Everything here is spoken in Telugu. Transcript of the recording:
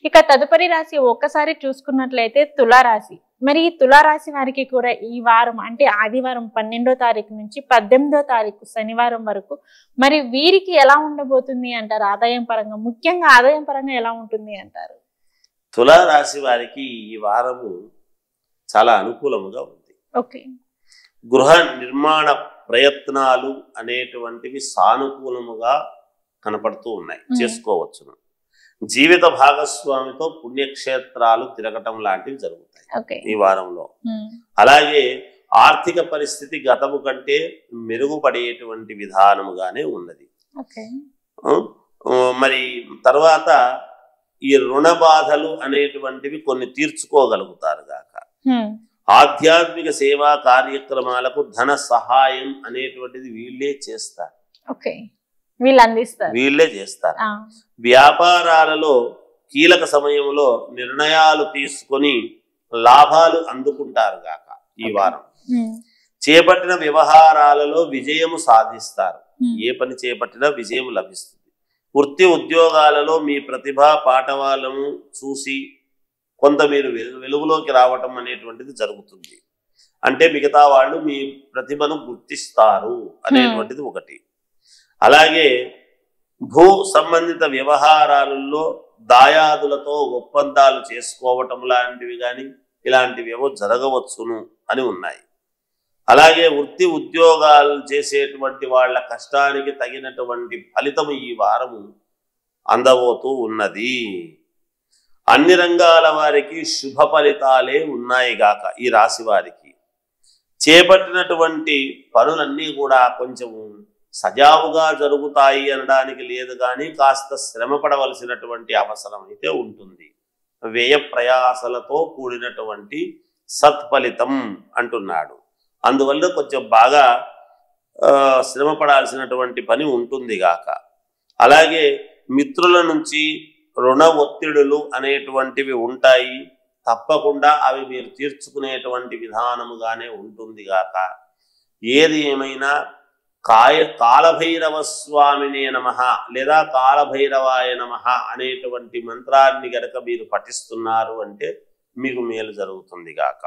ఇక తదుపరి రాశి ఒక్కసారి చూసుకున్నట్లయితే తులారాశి. మరి ఈ తులారాశి వారికి కూడా ఈ వారం అంటే ఆదివారం 12వ తారీఖు నుంచి 18వ తారీఖు శనివారం వరకు మరి వీరికి ఎలా ఉండబోతుంది అంటారు? ఆదాయం పరంగా, ముఖ్యంగా ఆదాయం పరంగా ఎలా ఉంటుంది అంటారు? తులారాశి వారికి ఈ వారము చాలా అనుకూలముగా ఉంది. ఓకే. గృహ నిర్మాణ ప్రయత్నాలు అనేటువంటివి సానుకూలముగా కనపడుతూ ఉన్నాయి, చేసుకోవచ్చును. జీవిత భాగస్వామితో పుణ్యక్షేత్రాలు తిరగటం లాంటివి జరుగుతాయి ఈ వారంలో. అలాగే ఆర్థిక పరిస్థితి గతము కంటే మెరుగుపడేటువంటి విధానముగానే ఉన్నది. మరి తర్వాత ఈ రుణ బాధలు అనేటువంటివి కొన్ని తీర్చుకోగలుగుతారు గాక. ఆధ్యాత్మిక సేవా కార్యక్రమాలకు ధన సహాయం అనేటువంటిది వీళ్ళే చేస్తారు, వీళ్ళే చేస్తారు. వ్యాపారాలలో కీలక సమయంలో నిర్ణయాలు తీసుకొని లాభాలు అందుకుంటారు గాక ఈ వారం. చేపట్టిన వ్యవహారాలలో విజయము సాధిస్తారు, ఏ పని చేపట్టినా విజయం లభిస్తుంది. వృత్తి ఉద్యోగాలలో మీ ప్రతిభ పాఠవాలను చూసి కొంత మీరు వెలుగులోకి రావటం అనేటువంటిది జరుగుతుంది. అంటే మిగతా వాళ్ళు మీ ప్రతిభను గుర్తిస్తారు అనేటువంటిది ఒకటి. అలాగే భూ సంబంధిత వ్యవహారాలలో దాయాదులతో ఒప్పందాలు చేసుకోవటం లాంటివి కానీ ఇలాంటివి ఏవో జరగవచ్చును అని ఉన్నాయి. అలాగే వృత్తి ఉద్యోగాలు చేసేటువంటి వాళ్ళ కష్టానికి తగినటువంటి ఫలితం ఈ వారము అందబోతూ ఉన్నది. అన్ని రంగాల వారికి శుభ ఫలితాలే ఉన్నాయి గాక. ఈ రాశి వారికి చేపట్టినటువంటి పనులన్నీ కూడా కొంచెం సజావుగా జరుగుతాయి అనడానికి లేదు, కానీ కాస్త శ్రమ పడవలసినటువంటి అవసరం అయితే ఉంటుంది. వ్యయ ప్రయాసలతో కూడినటువంటి సత్ఫలితం అంటున్నాడు. అందువల్ల కొంచెం బాగా శ్రమ పడాల్సినటువంటి పని ఉంటుంది గాక. అలాగే మిత్రుల నుంచి రుణ ఒత్తిడులు అనేటువంటివి ఉంటాయి, తప్పకుండా అవి మీరు తీర్చుకునేటువంటి విధానముగానే ఉంటుంది గాక. ఏది ఏమైనా కాలభైరవ స్వామినే నమః లేదా కాలభైరవాయ నమః అనేటువంటి మంత్రాన్ని గనక మీరు పఠిస్తున్నారు అంటే మీకు మేలు జరుగుతుంది గాక.